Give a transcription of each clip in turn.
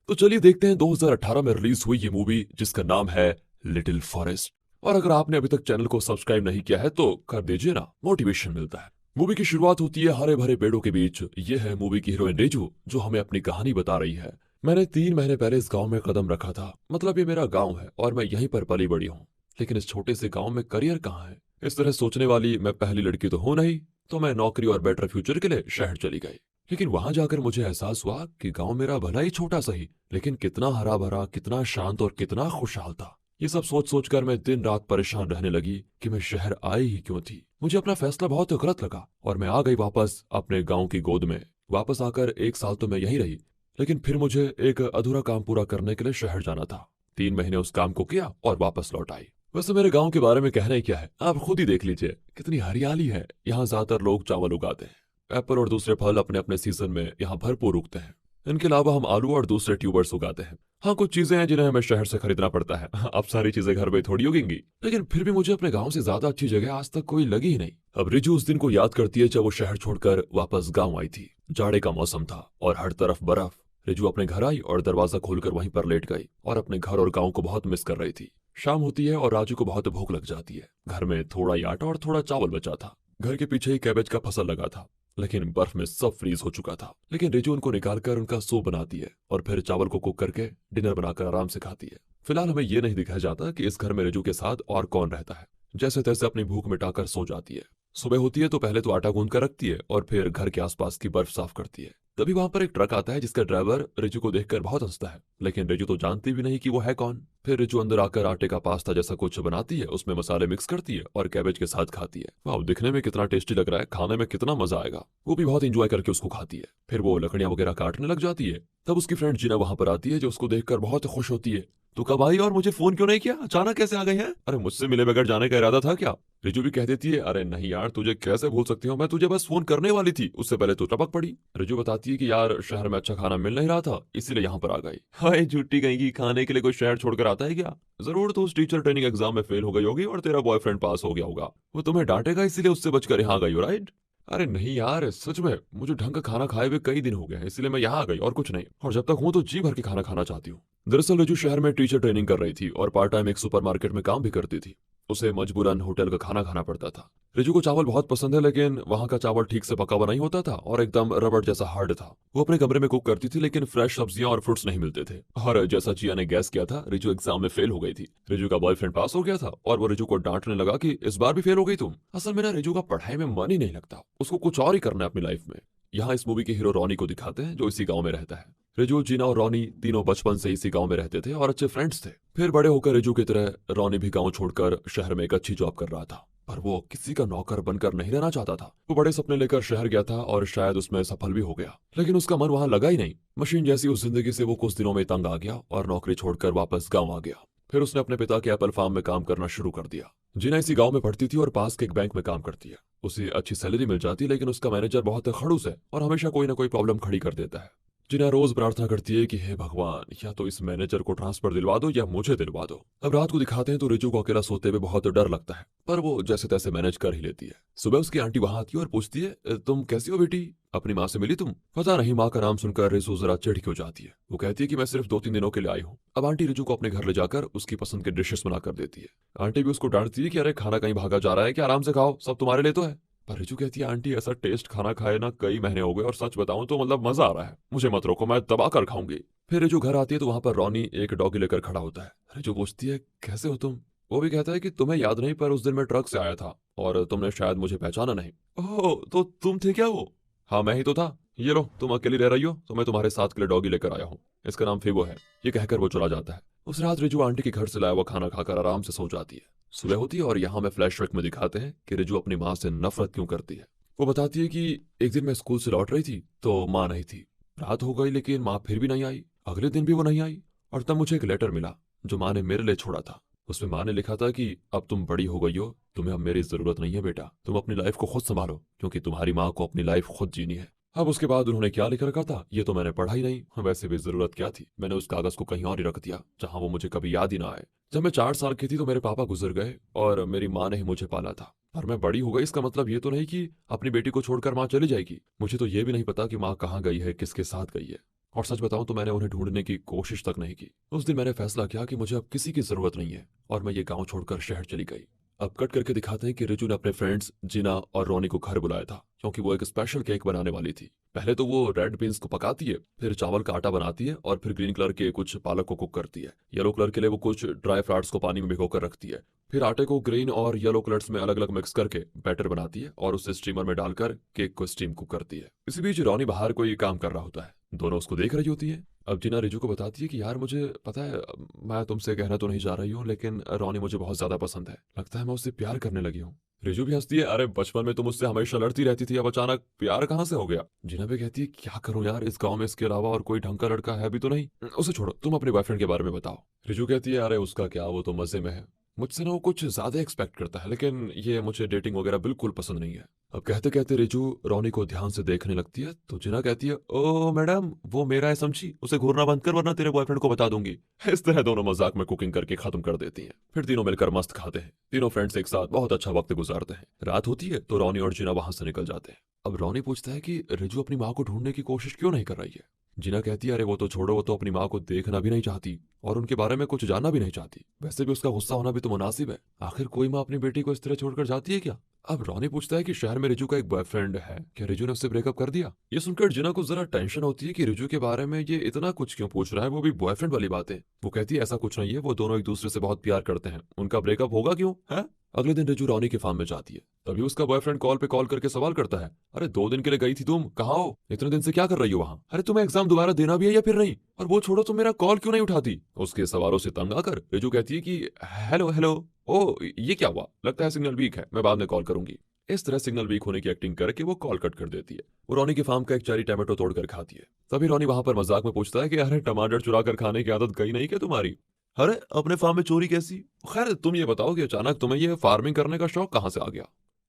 तो चलिए देखते हैं 2018 में रिलीज हुई ये मूवी जिसका नाम है लिटिल फॉरेस्ट। और अगर आपने अभी तक चैनल को सब्सक्राइब नहीं किया है तो कर दीजिए ना, मोटिवेशन मिलता है। मूवी की शुरुआत होती है हरे भरे पेड़ों के बीच। ये है मूवी की हीरोइन रिजू जो हमें अपनी कहानी बता रही है। मैंने 3 महीने पहले इस गांव में कदम रखा था। मतलब ये मेरा गांव है और मैं यहीं पर पली बड़ी हूँ। लेकिन इस छोटे से गांव में करियर कहाँ है? इस तरह सोचने वाली मैं पहली लड़की तो हूं नहीं। तो मैं नौकरी और बेटर फ्यूचर के लिए शहर चली गई। लेकिन वहां जाकर मुझे एहसास हुआ कि गांव मेरा भला ही छोटा सही, लेकिन कितना हरा भरा, कितना शांत और कितना खुशहाल था। ये सब सोच सोच कर मैं दिन रात परेशान रहने लगी कि मैं शहर आई ही क्यों थी। मुझे अपना फैसला बहुत गलत लगा और मैं आ गई वापस अपने गांव की गोद में। वापस आकर 1 साल तो मैं यहीं रही, लेकिन फिर मुझे एक अधूरा काम पूरा करने के लिए शहर जाना था। 3 महीने उस काम को किया और वापस लौट आई। वैसे मेरे गांव के बारे में कहना ही क्या है, आप खुद ही देख लीजिए कितनी हरियाली है। यहाँ ज्यादातर लोग चावल उगाते हैं। एप्पल और दूसरे फल अपने अपने सीजन में यहाँ भरपूर उगते हैं। इनके अलावा हम आलू और दूसरे ट्यूबर्स उगाते हैं। हाँ, कुछ चीजें हैं जिन्हें हमें शहर से खरीदना पड़ता है। अब सारी चीजें घर में थोड़ी उगेंगी। लेकिन फिर भी मुझे अपने गांव से ज्यादा अच्छी जगह आज तक कोई लगी ही नहीं। अब रिजू उस दिन को याद करती है जब वो शहर छोड़कर वापस गांव आई थी। जाड़े का मौसम था और हर तरफ बर्फ। रिजू अपने घर आई और दरवाजा खोलकर वहीं पर लेट गई और अपने घर और गांव को बहुत मिस कर रही थी। शाम होती है और राजू को बहुत भूख लग जाती है। घर में थोड़ा ही आटा और थोड़ा चावल बचा था। घर के पीछे ही कैबेज का फसल लगा था, लेकिन बर्फ में सब फ्रीज हो चुका था। लेकिन रिजू उनको निकालकर उनका सूप बनाती है और फिर चावल को कुक करके डिनर बनाकर आराम से खाती है। फिलहाल हमें यह नहीं दिखाया जाता कि इस घर में रिजू के साथ और कौन रहता है। जैसे तैसे अपनी भूख मिटाकर सो जाती है। सुबह होती है तो पहले तो आटा गूंद कर रखती है और फिर घर के आसपास की बर्फ साफ करती है। तभी वहां पर एक ट्रक आता है जिसका ड्राइवर रिजू को देखकर बहुत हंसता है, लेकिन रिजू तो जानती भी नहीं कि वो है कौन। फिर रिजू अंदर आकर आटे का पास्ता जैसा कुछ बनाती है, उसमें मसाले मिक्स करती है और कैबेज के साथ खाती है। वाह, दिखने में कितना टेस्टी लग रहा है, खाने में कितना मजा आएगा। वो भी बहुत इंजॉय करके उसको खाती है। फिर वो लकड़ियां वगैरह काटने लग जाती है। तब उसकी फ्रेंड जीना वहां पर आती है जो उसको देखकर बहुत खुश होती है। तू कब आई और मुझे फोन क्यों नहीं किया? अचानक कैसे आ गई है? अरे मुझसे मिले बगैर जाने का इरादा था क्या? रिजू भी कह देती है, अरे नहीं यार, तुझे कैसे भूल सकती हूँ, मैं तुझे बस फोन करने वाली थी, उससे पहले तो टपक पड़ी। रिजू बताती है कि यार शहर में अच्छा खाना मिल नहीं रहा था, इसीलिए यहाँ पर आ गई। हाय झूठी कहीं की, खाने के लिए कोई शहर छोड़कर आता है क्या? जरूर तो उस टीचर ट्रेनिंग एग्जाम में फेल हो गई होगी और तेरा बॉयफ्रेंड पास हो गया होगा। वो तुम्हें डांटेगा इसीलिए उससे बचकर यहाँ गई हो, राइट? अरे नहीं यार, सच में मुझे ढंग का खाना खाए हुए कई दिन हो गए हैं, इसलिए मैं यहाँ आ गई और कुछ नहीं। और जब तक हूँ तो जी भर के खाना खाना चाहती हूँ। दरअसल रिजू शहर में टीचर ट्रेनिंग कर रही थी और पार्ट टाइम एक सुपरमार्केट में काम भी करती थी। उसे मजबूरन होटल का खाना खाना पड़ता था। रिजू को चावल बहुत पसंद है, लेकिन वहां का चावल ठीक से पका हुआ नहीं होता था और एकदम रबड़ जैसा हार्ड था। वो अपने कमरे में कुक करती थी, लेकिन फ्रेश सब्जियां और फ्रूट्स नहीं मिलते थे। और जैसा जिया ने गैस किया था, रिजू एग्जाम में फेल हो गई थी। रिजू का बॉयफ्रेंड पास हो गया था और वो रिजू को डांटने लगा कि इस बार भी फेल हो गई तुम। असल में ना, रिजू का पढ़ाई में मन ही नहीं लगता, उसको कुछ और ही करना है अपनी लाइफ में। यहाँ इस मूवी के हीरो रॉनी को दिखाते हैं जो इसी गांव में रहता है। रिजू, जीना और रॉनी तीनों बचपन से इसी गांव में रहते थे और अच्छे फ्रेंड्स थे। फिर बड़े होकर रिजू की तरह रॉनी भी गांव छोड़कर शहर में एक अच्छी जॉब कर रहा था। पर वो किसी का नौकर बनकर नहीं रहना चाहता था। वो बड़े सपने लेकर शहर गया था और शायद उसमें सफल भी हो गया, लेकिन उसका मन वहां लगा ही नहीं। मशीन जैसी उस जिंदगी से वो कुछ दिनों में तंग आ गया और नौकरी छोड़कर वापस गाँव आ गया। फिर उसने अपने पिता के एप्पल फार्म में काम करना शुरू कर दिया। जीना इसी गांव में पढ़ती थी और पास के एक बैंक में काम करती है। उसे अच्छी सैलरी मिल जाती, लेकिन उसका मैनेजर बहुत खड़ूस है और हमेशा कोई ना कोई प्रॉब्लम खड़ी कर देता है। जिन्हें रोज प्रार्थना करती है कि हे भगवान, या तो इस मैनेजर को ट्रांसफर दिलवा दो या मुझे दिलवा दो। अब रात को दिखाते हैं तो रिजू को अकेला सोते हुए बहुत डर लगता है, पर वो जैसे तैसे मैनेज कर ही लेती है। सुबह उसकी आंटी वहां आती है और पूछती है, तुम कैसी हो बेटी? अपनी माँ से मिली तुम? पता नहीं माँ का नाम सुनकर रिजू जरा चिढ़ क्यों जाती है। वो कहती है कि मैं सिर्फ 2-3 दिनों के लिए आई हूँ। अब आंटी रिजू को अपने घर ले जाकर उसकी पसंद के डिशेस बनाकर देती है। आंटी भी उसको डांटती है कि अरे खाना कहीं भागा जा रहा है क्या, आराम से खाओ, सब तुम्हारे लिए तो है। पर रिजू कहती है, आंटी ऐसा टेस्ट खाना खाए ना कई महीने हो गए और सच बताऊं तो मतलब मजा आ रहा है, मुझे मत रोको, मैं दबा कर खाऊंगी। फिर रिजू घर आती है तो वहां पर रॉनी एक डॉगी लेकर खड़ा होता है। रिजू पूछती है, कैसे हो तुम? वो भी कहता है कि तुम्हें याद नहीं, पर उस दिन मैं ट्रक से आया था और तुमने शायद मुझे पहचाना नहीं। ओह, तो तुम थे क्या वो? हाँ, मैं ही तो था। ये लो, तुम अकेली रह रही हो तो मैं तुम्हारे साथ के लिए डॉगी लेकर आया हूँ। इसका नाम फिबो है। ये कहकर वो चला जाता है। उस रात रिजू आंटी के घर से लाया हुआ खाना खाकर आराम से सो जाती है। सुबह होती है और यहाँ में फ्लैशबैक में दिखाते हैं कि रिजू अपनी माँ से नफरत क्यों करती है। वो बताती है कि एक दिन मैं स्कूल से लौट रही थी तो माँ नहीं थी। रात हो गई लेकिन माँ फिर भी नहीं आई। अगले दिन भी वो नहीं आई और तब मुझे एक लेटर मिला जो माँ ने मेरे लिए छोड़ा था। उसमें माँ ने लिखा था कि अब तुम बड़ी हो गई हो, तुम्हें अब मेरी जरूरत नहीं है बेटा, तुम अपनी लाइफ को खुद संभालो, क्योंकि तुम्हारी माँ को अपनी लाइफ खुद जीनी है। अब उसके बाद उन्होंने क्या लिख रखा था ये तो मैंने पढ़ा ही नहीं। वैसे भी जरूरत क्या थी, मैंने उस कागज को कहीं और ही रख दिया जहां वो मुझे कभी याद ही ना आए। जब मैं 4 साल की थी तो मेरे पापा गुजर गए और मेरी माँ ने ही मुझे पाला था। पर मैं बड़ी हो गई, इसका मतलब ये तो नहीं कि अपनी बेटी को छोड़कर माँ चली जाएगी। मुझे तो ये भी नहीं पता कि माँ कहाँ गई है, किसके साथ गई है। और सच बताऊं तो मैंने उन्हें ढूंढने की कोशिश तक नहीं की। उस दिन मैंने फैसला किया कि मुझे अब किसी की जरूरत नहीं है और मैं ये गांव छोड़कर शहर चली गई। अब कट करके दिखाते हैं कि रिजू ने अपने फ्रेंड्स जिना और रोनी को घर बुलाया था क्योंकि वो एक स्पेशल केक बनाने वाली थी। पहले तो वो रेड बीन्स को पकाती है, फिर चावल का आटा बनाती है और फिर ग्रीन कलर के कुछ पालक को कुक करती है। येलो कलर के लिए वो कुछ ड्राई फ्लावर्स को पानी में भिगोकर रखती है। फिर आटे को ग्रीन और येलो कलर्स में अलग अलग मिक्स करके बैटर बनाती है और उसे स्टीमर में डालकर केक को स्टीम कुक करती है। इसी बीच रोनी बाहर कोई काम कर रहा होता है, दोनों उसको देख रही होती है। अब जिना रिजू को बताती है कि यार मुझे पता है, मैं तुमसे कहना तो नहीं जा रही हूँ लेकिन रोनी मुझे बहुत ज्यादा पसंद है, लगता है मैं उससे प्यार करने लगी हूँ। रिजू भी हंसती है, अरे बचपन में तुम उससे हमेशा लड़ती रहती थी, अब अचानक प्यार कहाँ से हो गया। जिना भी कहती है क्या करूं यार, इस गांव में इसके अलावा और कोई ढंग का लड़का है भी तो नहीं, उसे छोड़ो, तुम अपने बॉयफ्रेंड के बारे में बताओ। रिजू कहती है अरे उसका क्या, वो तो मजे में है, मुझसे ना वो कुछ ज्यादा एक्सपेक्ट करता है लेकिन ये मुझे डेटिंग वगैरह बिल्कुल पसंद नहीं है। अब कहते कहते रिजू रोनी को ध्यान से देखने लगती है तो जिना कहती है ओ मैडम वो मेरा है समझी, उसे घूरना बंद कर वरना तेरे बॉयफ्रेंड को बता दूंगी। इस तरह दोनों मजाक में कुकिंग करके खत्म कर देती हैं। फिर तीनों मिलकर मस्त खाते हैं। तीनों फ्रेंड्स एक साथ बहुत अच्छा वक्त गुजारते हैं। रात होती है तो रोनी और जिना वहां से निकल जाते हैं। अब रोनी पूछता है कि रिजू अपनी माँ को ढूंढने की कोशिश क्यों नहीं कर रही है। जिना कहती है अरे वो तो छोड़ो, वो तो अपनी माँ को देखना भी नहीं चाहती और उनके बारे में कुछ जानना भी नहीं चाहती, वैसे भी उसका गुस्सा होना भी तो मुनासिब है, आखिर कोई माँ अपनी बेटी को इस तरह छोड़कर जाती है क्या। अब रोनी पूछता है कि शहर में रिजू का एक बॉयफ्रेंड है, क्या रिजू ने उससे ब्रेकअप कर दिया। ये सुनकर जिना को जरा टेंशन होती है कि रिजू के बारे में ये इतना कुछ क्यों पूछ रहा है, वो भी बॉयफ्रेंड वाली बात है। वो कहती है ऐसा कुछ नहीं है, वो दोनों एक दूसरे से बहुत प्यार करते हैं, उनका ब्रेकअप होगा क्यों है। अगले दिन रिजू रोनी के फार्म में जाती है, तभी उसका बॉयफ्रेंड कॉल पे कॉल करके सवाल करता है अरे 2 दिन के लिए गई थी तुम, कहाँ हो, इतने दिन से क्या कर रही हो वहाँ, अरे तुम्हें एग्जाम दोबारा देना भी है या फिर नहीं, और वो छोड़ो तुम मेरा कॉल क्यों नहीं उठाती। उसके सवालों से तंग आकर रिजू कहती है कि हेलो हेलो, ओ ये क्या हुआ, लगता है सिग्नल वीक है, मैं बाद में कॉल करूंगी। इस तरह सिग्नल वीक होने की एक्टिंग करके वो कॉल कट कर देती है। वो रोनी के फार्म का एक चेरी टमाटो तोड़कर खाती है। तभी रोनी वहां पर मजाक में पूछता है कि अरे टमाटर चुरा कर खाने की आदत गई नहीं क्या तुम्हारी। अरे अपने फार्म में चोरी कैसी, खैर तुम ये बताओ कि अचानक तुम्हें ये फार्मिंग करने का शौक कहाँ से आ गया।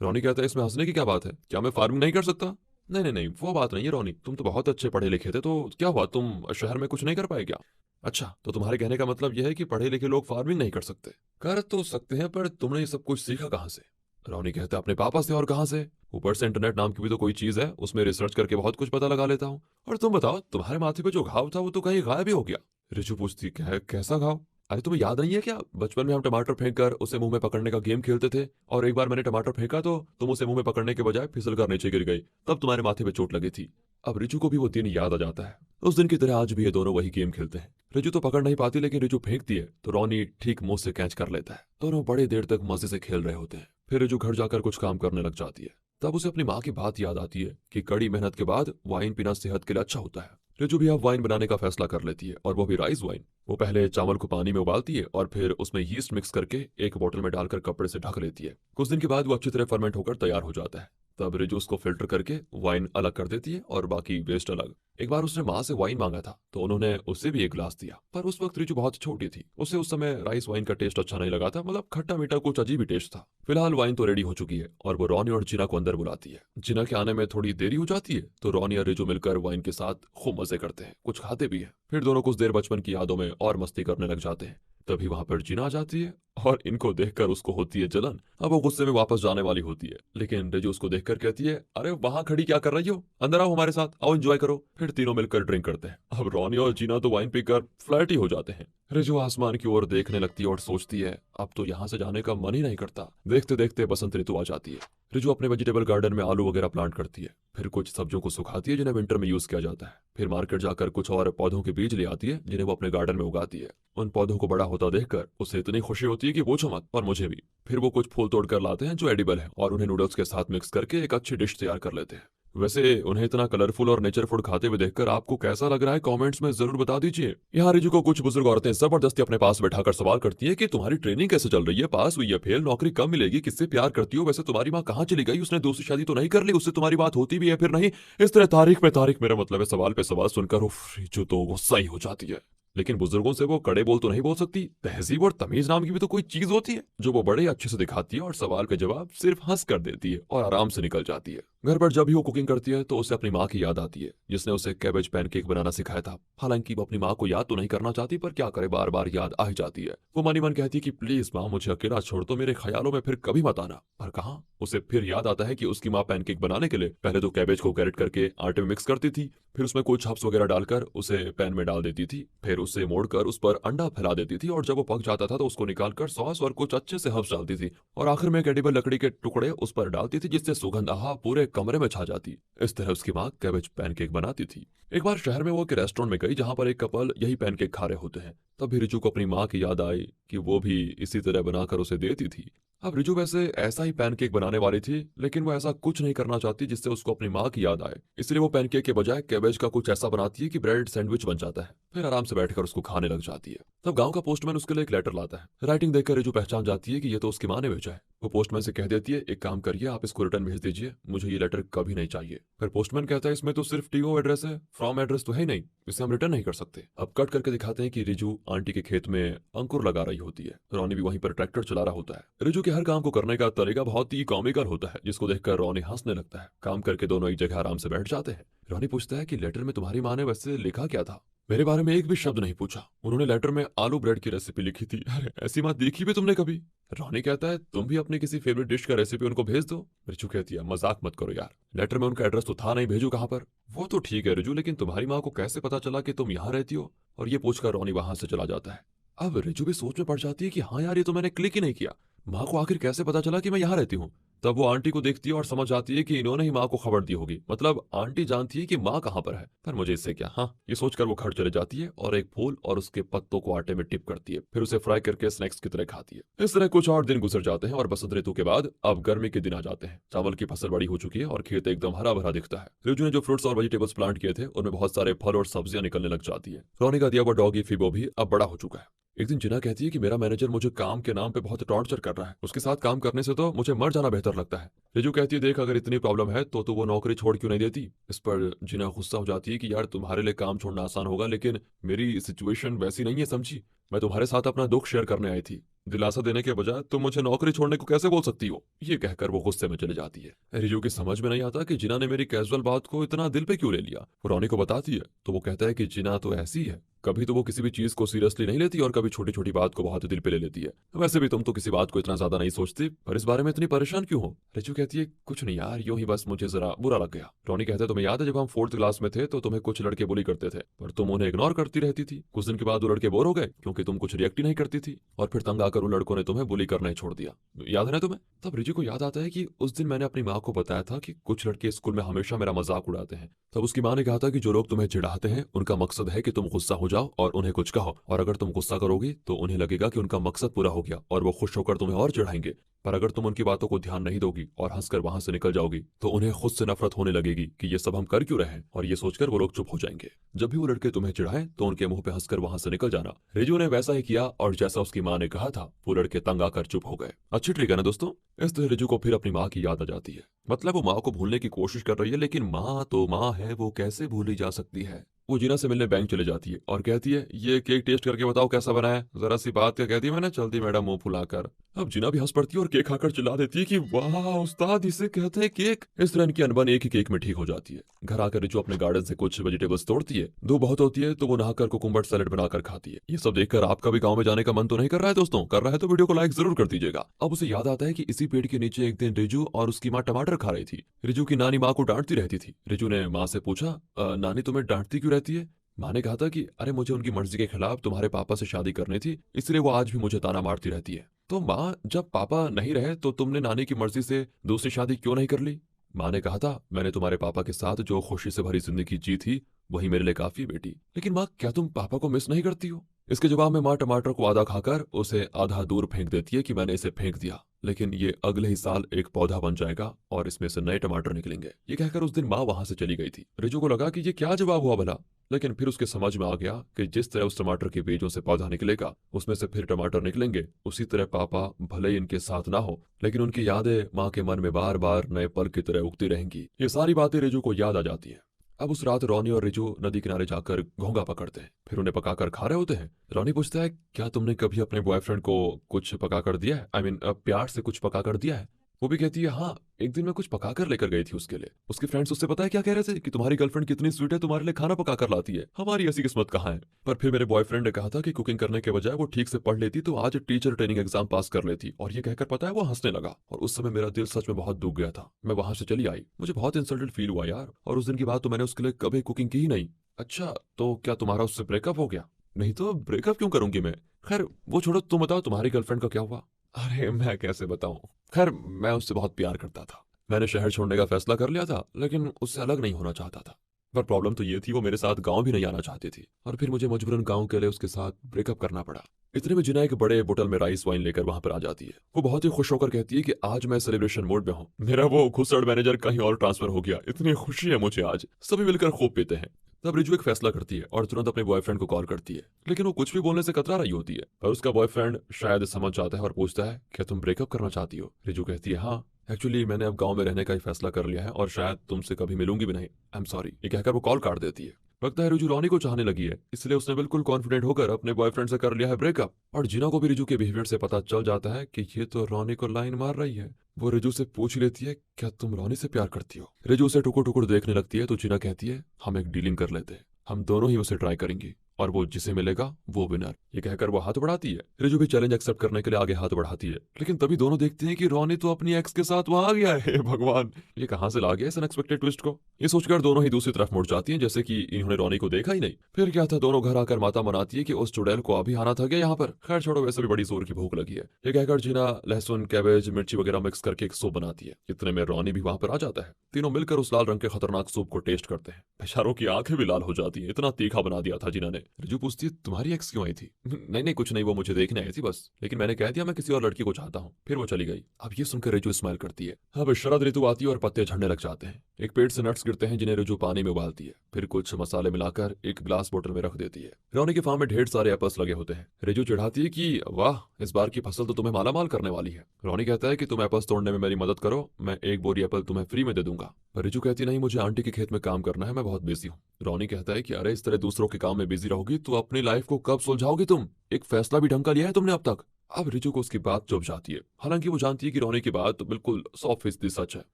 रोनी कहता है इसमें हंसने की क्या बात है, क्या मैं फार्मिंग नहीं कर सकता। नहीं नहीं नहीं वो बात नहीं है रोनी, तुम तो बहुत अच्छे पढ़े लिखे थे, तो क्या हुआ तुम शहर में कुछ नहीं कर पाए क्या। अच्छा तो तुम्हारे कहने का मतलब यह है कि पढ़े लिखे लोग फार्मिंग नहीं कर सकते। कर तो सकते हैं पर तुमने ये सब कुछ सीखा कहाँ से। रोनी कहता है अपने पापा से, और कहाँ से, ऊपर से इंटरनेट नाम की भी तो कोई चीज है, उसमें रिसर्च करके बहुत कुछ पता लगा लेता हूँ। और तुम बताओ तुम्हारे माथे पे जो घाव था वो तो कहीं गायब ही हो गया। रिचू पूछती कैसा घाव, अरे तुम्हें याद नहीं है क्या, बचपन में हम टमाटर फेंक कर उसे मुंह में पकड़ने का गेम खेलते थे और एक बार मैंने टमाटर फेंका तो तुम उसे मुंह में पकड़ने के बजाय फिसल कर नीचे गिर गई, तब तुम्हारे माथे पे चोट लगी थी। अब रिचू को भी वो दिन याद आ जाता है। उस दिन की तरह आज भी ये दोनों वही गेम खेलते हैं। रिचू तो पकड़ नहीं पाती लेकिन रिचू फेंकती है तो रोनी ठीक मुंह से कैच कर लेता है। दोनों बड़ी देर तक मजे से खेल रहे होते हैं। फिर रिचू घर जाकर कुछ काम करने लग जाती है। तब उसे अपनी माँ की बात याद आती है कि कड़ी मेहनत के बाद वाइन पीना सेहत के लिए अच्छा होता है। रिजू भी अब वाइन बनाने का फैसला कर लेती है और वो भी राइस वाइन। वो पहले चावल को पानी में उबालती है और फिर उसमें यीस्ट मिक्स करके एक बोतल में डालकर कपड़े से ढक लेती है। कुछ दिन के बाद वो अच्छी तरह फर्मेंट होकर तैयार हो जाता है। तब रिजू उसको फिल्टर करके वाइन अलग कर देती है और बाकी वेस्ट अलग। एक बार उसने माँ से वाइन मांगा था तो उन्होंने उसे भी एक गिलास दिया, पर उस वक्त रिजू बहुत छोटी थी, उसे उस समय राइस वाइन का टेस्ट अच्छा नहीं लगा था, मतलब खट्टा मीठा कुछ अजीब ही टेस्ट था। फिलहाल वाइन तो रेडी हो चुकी है और वो रोनी और जिना को अंदर बुलाती है। जिना के आने में थोड़ी देरी हो जाती है तो रोनी और रिजू मिलकर वाइन के साथ खूब मजे करते हैं, कुछ खाते भी हैं। फिर दोनों कुछ देर बचपन की यादों में और मस्ती करने लग जाते हैं। तभी वहां पर जिना आ जाती है और इनको देखकर उसको होती है जलन। अब वो गुस्से में वापस जाने वाली होती है लेकिन रिजू उसको देखकर कहती है अरे वहां खड़ी क्या कर रही हो, अंदर आओ हमारे साथ, आओ एंजॉय करो। फिर तीनों मिलकर ड्रिंक करते हैं। अब रोनी और जीना तो वाइन पीकर फ्लैट ही हो जाते हैं। रिजू आसमान की ओर देखने लगती है और सोचती है अब तो यहाँ से जाने का मन ही नहीं करता। देखते देखते बसंत ऋतु आ जाती है। रिजू अपने वेजिटेबल गार्डन में आलू वगैरह प्लांट करती है, फिर कुछ सब्जियों को सुखाती है जिन्हें विंटर में यूज किया जाता है। फिर मार्केट जाकर कुछ और पौधों के बीज ले आती है जिन्हें वो अपने गार्डन में उगाती है। उन पौधों को बड़ा होता देखकर उसे इतनी खुशी होती है कि पूछो मत, और मुझे भी। फिर वो कुछ फूल तोड़ कर लाते हैं जो एडिबल है और उन्हें नूडल्स के साथ मिक्स करके एक अच्छी डिश तैयार कर लेते हैं। वैसे उन्हें इतना कलरफुल और नेचर फूड खाते हुए देखकर आपको कैसा लग रहा है कमेंट्स में जरूर बता दीजिए। यहाँ रिजू को कुछ बुजुर्ग औरतें जबरदस्ती अपने पास बैठाकर सवाल करती है कि तुम्हारी ट्रेनिंग कैसे चल रही है, पास हुई है, फेल, नौकरी कब मिलेगी, किससे प्यार करती हो, वैसे तुम्हारी माँ कहाँ चली गई, उसने दूसरी शादी तो नहीं कर ली, उससे तुम्हारी बात होती भी है फिर नहीं। इस तरह तारीख पे तारीख, मेरा मतलब है सवाल पे सवाल सुनकर रिजू तो गुस्सा ही हो जाती है। लेकिन बुजुर्गों से वो कड़े बोल तो नहीं बोल सकती। तहजीब और तमीज नाम की भी तो कोई चीज होती है जो वो बड़े अच्छे से दिखाती है और सवाल के जवाब सिर्फ हंस कर देती है और आराम से निकल जाती है। घर पर जब भी वो कुकिंग करती है तो उसे अपनी माँ की याद आती है जिसने उसे कैबेज पैनकेक बनाना सिखाया था। हालांकि वो अपनी माँ को याद तो नहीं करना चाहती, पर क्या करे, बार बार याद आ ही जाती है। वो मन ही मन कहती है कि प्लीज माँ मुझे अकेला छोड़ दो, मेरे ख्यालों में फिर कभी मत आना। पर कहाँ, उसे फिर याद आता है कि उसकी माँ पैनकेक बनाने के लिए पहले तो कैबेज को कैरेट करके आटे में मिक्स करती थी, फिर उसमें कुछ हब्स वगैरह डालकर उसे पैन में डाल देती थी, फिर उसे मोड़कर उस पर अंडा फैला देती थी और जब वो पक जाता था तो उसको निकालकर सॉस और कुछ अच्छे से हब्स डालती थी और आखिर में एक एडिबल लकड़ी के टुकड़े उस पर डालती थी जिससे सुगंध आहा पूरे कमरे में छा जाती। इस तरह उसकी माँ कैबेज पैनकेक बनाती थी। एक बार शहर में वो एक रेस्टोरेंट में गई जहां पर एक कपल यही पैनकेक खा रहे होते हैं। तब भी रिजू को अपनी माँ की याद आई कि वो भी इसी तरह बनाकर उसे देती थी। अब रिजू वैसे ऐसा ही पैनकेक बनाने वाली थी, लेकिन वो ऐसा कुछ नहीं करना चाहती जिससे उसको अपनी माँ की याद आए। इसलिए वो पैनकेक के बजाय कैबेज का कुछ ऐसा बनाती है कि ब्रेड सैंडविच बन जाता है, फिर आराम से बैठकर उसको खाने लग जाती है। तब गांव का पोस्टमैन उसके लिए एक लेटर लाता है। राइटिंग देखकर रिजू पहचान जाती है कि ये तो उसकी माँ ने भेजा है। वो पोस्टमैन से कह देती है, एक काम करिए, आप इसको रिटर्न भेज दीजिए, मुझे ये लेटर कभी नहीं चाहिए। फिर पोस्टमैन कहता है, इसमें तो सिर्फ टीओ एड्रेस है, फ्रॉम एड्रेस तो है ही नहीं, इसे हम रिटर्न नहीं कर सकते। अब कट करके दिखाते हैं कि रिजू आंटी के खेत में अंकुर लगा रही होती है। रोनी भी वहीं पर ट्रैक्टर चला रहा होता है। रिजू के हर काम को करने का तरीका बहुत ही कॉमिकल होता है, जिसको देखकर रोनी हंसने लगता है। काम करके दोनों एक जगह आराम से बैठ जाते हैं। रोनी पूछता है कि लेटर में तुम्हारी माँ ने वैसे लिखा क्या था? मेरे बारे में एक भी शब्द नहीं पूछा, उन्होंने लेटर में आलू ब्रेड की रेसिपी लिखी थी। अरे ऐसी माँ देखी भी तुमने कभी? रोनी कहता है, तुम भी अपनी किसी फेवरेट डिश का रेसिपी उनको भेज दो। रिजू कहती है, मजाक मत करो यार, लेटर में उनका एड्रेस तो था नहीं, भेजू कहाँ पर? वो तो ठीक है रिजू, लेकिन तुम्हारी माँ को कैसे पता चला कि तुम यहाँ रहती हो? और ये पूछकर रोनी वहां से चला जाता है। अब रिजू भी सोच में पड़ जाती है कि हाँ यार, ये तो मैंने क्लिक ही नहीं किया, माँ को आखिर कैसे पता चला कि मैं यहाँ रहती हूँ? तब वो आंटी को देखती है और समझ जाती है कि इन्होंने ही माँ को खबर दी होगी, मतलब आंटी जानती है कि माँ कहाँ पर है। पर मुझे इससे क्या, हाँ, ये सोचकर वो घर चले जाती है और एक फूल और उसके पत्तों को आटे में टिप करती है, फिर उसे फ्राई करके स्नैक्स की तरह खाती है। इस तरह कुछ और दिन गुजर जाते हैं और बसंत ऋतु के बाद अब गर्मी के दिन आ जाते हैं। चावल की फसल बड़ी हो चुकी है और खेत एकदम हरा भरा दिखता है। रिजू ने जो फ्रूट्स और वेजिटेबल्स प्लांट किए थे उनमें बहुत सारे फल और सब्जियां निकलने लग जाती है। रोनी का दिया हुआ डॉगी फिबो भी अब बड़ा हो चुका है। एक दिन जिना कहती है कि मेरा मैनेजर मुझे काम के नाम पे बहुत टॉर्चर कर रहा है, उसके साथ काम करने से तो मुझे मर जाना बेहतर लगता है। रिजू कहती है, देख अगर इतनी प्रॉब्लम है तो तू वो नौकरी छोड़ क्यों नहीं देती? इस पर जिना गुस्सा हो जाती है कि यार तुम्हारे लिए काम छोड़ना आसान होगा, लेकिन मेरी सिचुएशन वैसी नहीं है, समझी? मैं तुम्हारे साथ अपना दुख शेयर करने आई थी, दिलासा देने के बजाय तुम मुझे नौकरी छोड़ने को कैसे बोल सकती हो? ये कहकर वो गुस्से में चली जाती है। रिजू की समझ में नहीं आता कि जिना ने मेरी कैजुअल बात को इतना दिल पे क्यों ले लिया। रोनी को बताती है तो वो कहता है कि जिना तो ऐसी है, कभी तो वो किसी भी चीज को सीरियसली नहीं लेती और कभी छोटी छोटी बात को बहुत दिल पे ले लेती है। वैसे भी तुम तो किसी बात को इतना ज्यादा नहीं सोचती, पर इस बारे में इतनी परेशान क्यों हो? रिजू कहती है, कुछ नहीं यार, यूं ही बस मुझे जरा बुरा लग गया। रोनी कहता है, तुम्हें याद है जब हम 4th क्लास में थे तो तुम्हें कुछ लड़के बुली करते थे, पर तुम उन्हें इग्नोर करती रहती थी। कुछ दिन के बाद वो लड़के बोर हो गए क्योंकि तुम कुछ रिएक्ट ही नहीं करती थी, और फिर तंग आकर उन लड़कों ने तुम्हें बुली करना ही छोड़ दिया। याद है ना तुम्हें? तब रिजू को याद आता है कि उस दिन मैंने अपनी माँ को बताया था कि कुछ लड़के स्कूल में हमेशा मेरा मजाक उड़ाते हैं। तब उसकी माँ ने कहा था कि जो लोग तुम्हें चिढ़ाते हैं उनका मकसद है कि तुम गुस्सा हो जाओ और उन्हें कुछ कहो, और अगर तुम गुस्सा करोगी तो उन्हें लगेगा कि उनका मकसद पूरा हो गया और वो खुश होकर तुम्हें और चिढ़ाएंगे। पर अगर तुम उनकी बातों को ध्यान नहीं दोगी और हंसकर वहां से निकल जाओगी तो उन्हें खुद से नफरत होने लगेगी कि ये सब हम कर क्यों रहे हैं, और ये सोचकर वो लोग चुप हो जाएंगे। जब भी वो लड़के तुम्हें चिढ़ाएं तो उनके मुंह पे हंसकर वहां से निकल जाना। रिजू ने वैसा ही किया और जैसा उसकी माँ ने कहा था वो लड़के तंग आकर चुप हो गए। अच्छी ट्रिक है ना दोस्तों? इस तरह रिजू को फिर अपनी माँ की याद आ जाती है। मतलब वो माँ को भूलने की कोशिश कर रही है, लेकिन माँ तो माँ है, वो कैसे भूली जा सकती है। वो जिना से मिलने बैंक चले जाती है और कहती है, ये केक टेस्ट करके बताओ कैसा बना है, जरा सी बात क्या कहती है मैंने, चलती मैडम मुंह फुलाकर। अब जिना भी हंस पड़ती है और केक खाकर चिल्ला देती है कि वाह उस्ताद, इसे कहते हैं केक। इस तरह इनकी अनबन एक ही केक में ठीक हो जाती है। घर आकर रिजू अपने गार्डन से कुछ वेजिटेबल्स तोड़ती है। धूप बहुत होती है तो वो नहाकर कुकुम्बर सैलेड बनाकर खाती है। ये सब देखकर आपका भी गाँव में जाने का मन तो नहीं कर रहा है दोस्तों? कर रहा है तो वीडियो को लाइक जरूर कर दीजिएगा। अब उसे याद आता है कि इसी पेड़ के नीचे एक दिन रिजू और उसकी माँ टमाटर खा रही थी। रिजू की नानी माँ को डांटती रहती थी। रिजू ने माँ से पूछा, नानी तुम्हें डांटती क्यों रहती है? माँ ने कहा था कि अरे मुझे उनकी मर्जी के खिलाफ तुम्हारे पापा से शादी करनी थी, इसलिए वो आज भी मुझे ताना मारती रहती है। तो माँ, जब पापा नहीं रहे तो तुमने नानी की मर्जी से दूसरी शादी क्यों नहीं कर ली? माँ ने कहा था, मैंने तुम्हारे पापा के साथ जो खुशी से भरी जिंदगी जी थी वही मेरे लिए काफी बेटी। लेकिन माँ, क्या तुम पापा को मिस नहीं करती हो? इसके जवाब में माँ टमाटर को आधा खाकर उसे आधा दूर फेंक देती है कि मैंने इसे फेंक दिया, लेकिन ये अगले ही साल एक पौधा बन जाएगा और इसमें से नए टमाटर निकलेंगे। ये कहकर उस दिन माँ वहां से चली गई थी। रिजू को लगा कि ये क्या जवाब हुआ भला, लेकिन फिर उसके समझ में आ गया कि जिस तरह उस टमाटर के बीजों से पौधा निकलेगा उसमें से फिर टमाटर निकलेंगे, उसी तरह पापा भले ही इनके साथ ना हो लेकिन उनकी यादें माँ के मन में बार बार नए पल की तरह उगती रहेंगी। ये सारी बातें रिजू को याद आ जाती है। अब उस रात रॉनी और रिजू नदी किनारे जाकर घोंगा पकड़ते हैं, फिर उन्हें पकाकर खा रहे होते हैं। रॉनी पूछता है, क्या तुमने कभी अपने बॉयफ्रेंड को कुछ पकाकर दिया है? आई मीन प्यार से कुछ पकाकर दिया है? वो भी कहती है, हाँ, एक दिन मैं कुछ पकाकर लेकर गई थी उसके लिए। उसके फ्रेंड्स उससे पता है क्या कह रहे थे कि तुम्हारी गर्लफ्रेंड कितनी स्वीट है, तुम्हारे लिए खाना पकाकर लाती है। हमारी ऐसी किस्मत कहाँ है। पर फिर मेरे बॉयफ्रेंड ने कहा था कि कुकिंग करने के बजाय वो ठीक से पढ़ लेती तो आज टीचर ट्रेनिंग एग्जाम पास कर लेती। और ये कहकर पता है वो हंसने लगा, और उस समय मेरा दिल सच में बहुत दुख गया था। मैं वहां से चली आई, मुझे बहुत इंसल्टेड फील हुआ यार, और उस दिन की बात तो मैंने उसके लिए कभी कुकिंग की ही नहीं। अच्छा, तो क्या तुम्हारा उससे ब्रेकअप हो गया? नहीं तो ब्रेकअप क्यों करूंगी मैं। खैर वो छोड़ो, तुम बताओ तुम्हारी गर्लफ्रेंड का क्या हुआ? अरे मैं कैसे बताऊं। खैर मैं उससे बहुत प्यार करता था। मैंने शहर छोड़ने का फैसला कर लिया था, लेकिन उससे अलग नहीं होना चाहता था। पर प्रॉब्लम तो ये थी, वो मेरे साथ गांव भी नहीं आना चाहती थी, और फिर मुझे मजबूरन गांव के लिए उसके साथ ब्रेकअप करना पड़ा। इतने में जिना एक बड़े बोतल में राइस वाइन लेकर वहां पर आ जाती है। वो बहुत ही खुश होकर कहती है कि आज मैं सेलिब्रेशन मोड में हूँ, मेरा वो घुसड़ मैनेजर कहीं और ट्रांसफर हो गया, इतनी खुशी है मुझे आज। सभी मिलकर खूब पीते हैं। तब रिजू एक फैसला करती है और तुरंत अपने बॉयफ्रेंड को कॉल करती है, लेकिन वो कुछ भी बोलने से कतरा रही होती है। पर उसका बॉयफ्रेंड शायद समझ जाता है और पूछता है, क्या तुम ब्रेकअप करना चाहती हो? रिजू कहती है, हाँ, एक्चुअली मैंने अब गांव में रहने का ही फैसला कर लिया है और शायद तुमसे कभी मिलूंगी भी नहीं। I am sorry. ये कहकर वो कॉल काट देती है। लगता है रिजू रॉनी को चाहने लगी है, इसलिए उसने बिल्कुल कॉन्फिडेंट होकर अपने बॉयफ्रेंड से कर लिया है ब्रेकअप। और जिना को भी रिजू के बिहेवियर से पता चल जाता है कि ये तो रॉनी को लाइन मार रही है। वो रिजू से पूछ लेती है, क्या तुम रॉनी से प्यार करती हो? रिजू उसे टुकुर टुकुर देखने लगती है तो जिना कहती है, हम एक डीलिंग कर लेते हैं, हम दोनों ही उसे ट्राई करेंगे और वो जिसे मिलेगा वो विनर। ये कहकर वो हाथ बढ़ाती है। रिजू भी चैलेंज एक्सेप्ट करने के लिए आगे हाथ बढ़ाती है, लेकिन तभी दोनों देखते हैं कि रॉनी तो अपनी एक्स के साथ वहां आ गया है। भगवान, ये कहां से ला गया इस अनएक्सपेक्टेड ट्विस्ट को। ये सोचकर दोनों ही दूसरी तरफ मुड़ जाती हैं, जैसे कि इन्होंने रॉनी को देखा ही नहीं। फिर क्या था, दोनों घर आकर माता मनाती है कि उस चुड़ैल को अभी आना था क्या यहाँ पर। खैर छोड़ो, वैसे भी बड़ी जोर की भूख लगी है। ये कहकर जीना लहसुन, कैबेज, मिर्ची वगैरह मिक्स करके एक सूप बनाती है। इतने में रॉनी भी वहां पर आ जाता है। तीनों मिलकर उस लाल रंग के खतरनाक सूप को टेस्ट करते हैं। बेचारों की आंखें भी लाल हो जाती है, इतना तीखा बना दिया था जिन्होंने। रिजू पूछती है, तुम्हारी एक्स क्यों आई थी? नहीं नहीं कुछ नहीं, वो मुझे देखने आई थी बस, लेकिन मैंने कह दिया मैं किसी और लड़की को चाहता हूँ, फिर वो चली गई। अब ये सुनकर रिजू स्माइल करती है। अब शरद ऋतु आती है और पत्ते झड़ने लग जाते हैं। एक पेड़ से नट्स गिरते हैं जिन्हें रिजू पानी में उबालती है, फिर कुछ मसाले मिलाकर एक ग्लास बोतल में रख देती है। रौनी के फार्म में ढेर सारे एप्पल्स लगे होते हैं। रिजू चिढ़ाती है कि वाह, इस बार की फसल तो तुम्हें माला माल करने वाली है। रौनी कहता है कि तुम एप्पल्स तोड़ने में मेरी मदद करो, मैं एक बोरी एप्पल तुम्हें फ्री में दे दूंगा। पर रिजू कहती नहीं, मुझे आंटी के खेत में काम करना है, मैं बहुत बिजी हूँ। रौनी कहता है कि अरे इस तरह दूसरों के काम में बिजी रहोगी तो अपनी लाइफ को कब सुलझाओगी तुम? एक फैसला भी ढंग का लिया है तुमने अब तक? अब रिजू को उसकी बात चुभ जाती है, हालांकि वो जानती है कि रौनी की बात तो बिल्कुल 100% सच है।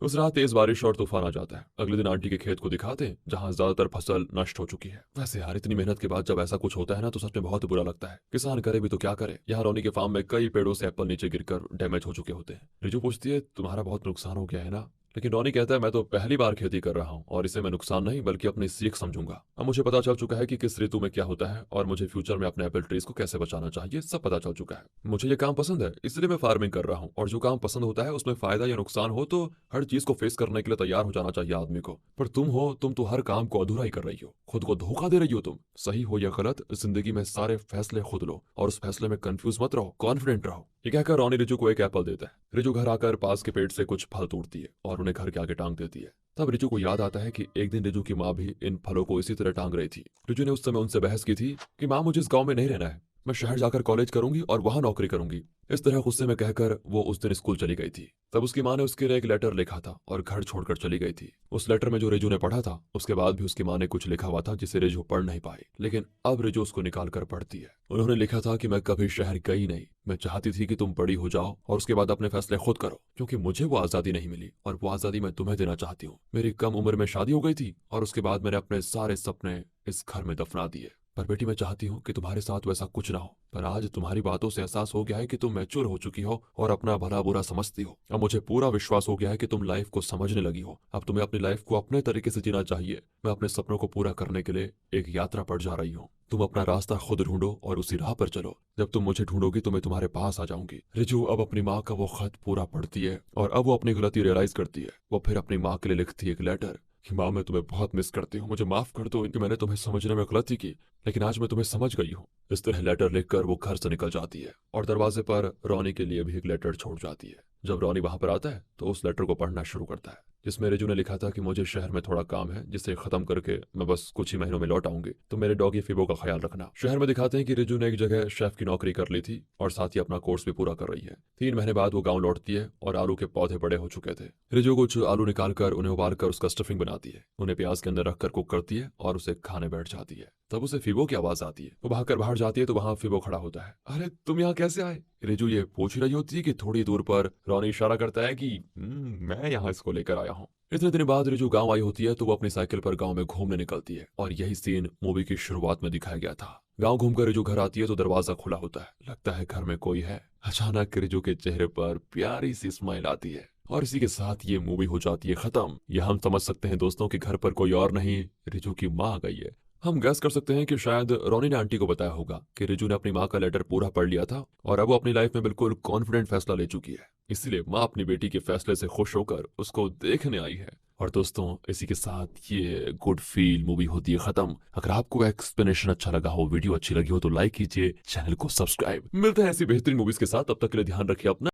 उस रात तेज बारिश और तूफान आ जाता है। अगले दिन आंटी के खेत को दिखाते हैं जहां ज्यादातर फसल नष्ट हो चुकी है। वैसे यार, इतनी मेहनत के बाद जब ऐसा कुछ होता है ना तो सच में बहुत बुरा लगता है। किसान करे भी तो क्या करे। यहाँ रौनी के फार्म में कई पेड़ों से एप्पल नीचे गिरकर डैमेज हो चुके होते हैं। रिजू पूछती है, तुम्हारा बहुत नुकसान हो गया है ना? लेकिन रॉनी कहता है, मैं तो पहली बार खेती कर रहा हूँ और इसे मैं नुकसान नहीं बल्कि अपनी सीख समझूंगा। अब मुझे पता चल चुका है कि किस ऋतु में क्या होता है और मुझे फ्यूचर में अपने एप्पल ट्रीज को कैसे बचाना चाहिए, सब पता चल चुका है। मुझे ये काम पसंद है, इसलिए मैं फार्मिंग कर रहा हूँ, और जो काम पसंद होता है उसमें फायदा या नुकसान हो तो हर चीज को फेस करने के लिए तैयार हो जाना चाहिए आदमी को। पर तुम तो हर काम को अधूरा ही कर रही हो, खुद को धोखा दे रही हो तुम। सही हो या गलत, जिंदगी में सारे फैसले खुद लो और उस फैसले में कंफ्यूज मत रहो, कॉन्फिडेंट रहो। ये कहकर रॉनी रिजू को एक एप्पल देता है। रिजू घर आकर पास के पेड़ से कुछ फल तोड़ती है और उन्हें घर के आगे टांग देती है। तब रिजू को याद आता है कि एक दिन रिजू की माँ भी इन फलों को इसी तरह टांग रही थी। रिजू ने उस समय उनसे बहस की थी कि माँ, मुझे इस गांव में नहीं रहना है, मैं शहर जाकर कॉलेज करूंगी और वहां नौकरी करूंगी। इस तरह गुस्से में कहकर वो उस दिन स्कूल चली गई थी। तब उसकी माँ ने उसके लिए एक लेटर लिखा था और घर छोड़कर चली गई थी। उस लेटर में जो रिजू ने पढ़ा था, उसके बाद भी उसकी माँ ने कुछ लिखा हुआ था जिसे रिजू पढ़ नहीं पाई, लेकिन अब रिजू उसको निकाल कर पढ़ती है। उन्होंने लिखा था कि मैं कभी शहर गई नहीं, मैं चाहती थी कि तुम बड़ी हो जाओ और उसके बाद अपने फैसले खुद करो, क्योंकि मुझे वो आजादी नहीं मिली और वो आजादी मैं तुम्हें देना चाहती हूँ। मेरी कम उम्र में शादी हो गई थी और उसके बाद मैंने अपने सारे सपने इस घर में दफना दिए। पर बेटी, मैं चाहती हूँ कि तुम्हारे साथ वैसा कुछ ना हो, पर आज तुम्हारी बातों से एहसास हो गया है कि तुम मैच्योर हो चुकी हो और अपना भला बुरा समझती हो। अब मुझे पूरा विश्वास हो गया है कि तुम लाइफ को समझने लगी हो। अब तुम्हें अपनी लाइफ को अपने तरीके से जीना चाहिए। मैं अपने सपनों को पूरा करने के लिए एक यात्रा पर जा रही हूँ। तुम अपना रास्ता खुद ढूंढो और उसी राह पर चलो। जब तुम मुझे ढूंढोगी तो मैं तुम्हारे पास आ जाऊंगी। रिजू अब अपनी माँ का वो खत पूरा पढ़ती है और अब वो अपनी गलती रियलाइज करती है। वो फिर अपनी माँ के लिए लिखती है एक लेटर कि माँ, मैं तुम्हें बहुत मिस करती हूँ, मुझे माफ कर दो कि मैंने तुम्हें समझने में गलती की, लेकिन आज मैं तुम्हें समझ गई हूँ। इस तरह लेटर लिखकर वो घर से निकल जाती है और दरवाजे पर रॉनी के लिए भी एक लेटर छोड़ जाती है। जब रॉनी वहां पर आता है तो उस लेटर को पढ़ना शुरू करता है। जिसमें रिजू ने लिखा था कि मुझे शहर में थोड़ा काम है जिसे खत्म करके मैं बस कुछ ही महीनों में लौट आऊंगी, तो मेरे डॉगी फिबो का ख्याल रखना। शहर में दिखाते हैं कि रिजू ने एक जगह शेफ की नौकरी कर ली थी और साथ ही अपना कोर्स भी पूरा कर रही है। 3 महीने बाद वो गाँव लौटती है और आलू के पौधे बड़े हो चुके थे। रिजू कुछ आलू निकाल कर उन्हें उबाल कर उसका स्टफिंग बनाती है, उन्हें प्याज के अंदर रखकर कुक करती है और उसे खाने बैठ जाती है। तब उसे फिबो की आवाज आती है। वो भागकर बाहर जाती है तो वहां फिबो खड़ा होता है। अरे तुम यहाँ कैसे आए? रिजू ये पूछ रही होती है कि थोड़ी दूर पर रॉनी इशारा करता है कि मैं यहाँ इसको लेकर आया हूँ। इतने दिन बाद रिजू गांव आई होती है तो वो अपनी साइकिल पर गांव में घूमने निकलती है और यही सीन मूवी की शुरुआत में दिखाया गया था। गांव घूमकर रिजू घर आती है तो दरवाजा खुला होता है, लगता है घर में कोई है। अचानक रिजू के चेहरे पर प्यारी सी स्माइल आती है और इसी के साथ ये मूवी हो जाती है खत्म। यह हम समझ सकते हैं दोस्तों कि घर पर कोई और नहीं, रिजू की माँ आ गई है। हम गैस कर सकते हैं कि शायद रोनी ने आंटी को बताया होगा कि रिजू ने अपनी माँ का लेटर पूरा पढ़ लिया था और अब वो अपनी लाइफ में बिल्कुल कॉन्फिडेंट फैसला ले चुकी है, इसलिए माँ अपनी बेटी के फैसले से खुश होकर उसको देखने आई है। और दोस्तों इसी के साथ ये गुड फील मूवी होती है खत्म। अगर आपको एक्सप्लेनेशन अच्छा लगा हो, वीडियो अच्छी लगी हो तो लाइक कीजिए, चैनल को सब्सक्राइब। मिलते हैं ऐसी बेहतरीन मूवीज के साथ, तब तक के लिए ध्यान रखिए अपना।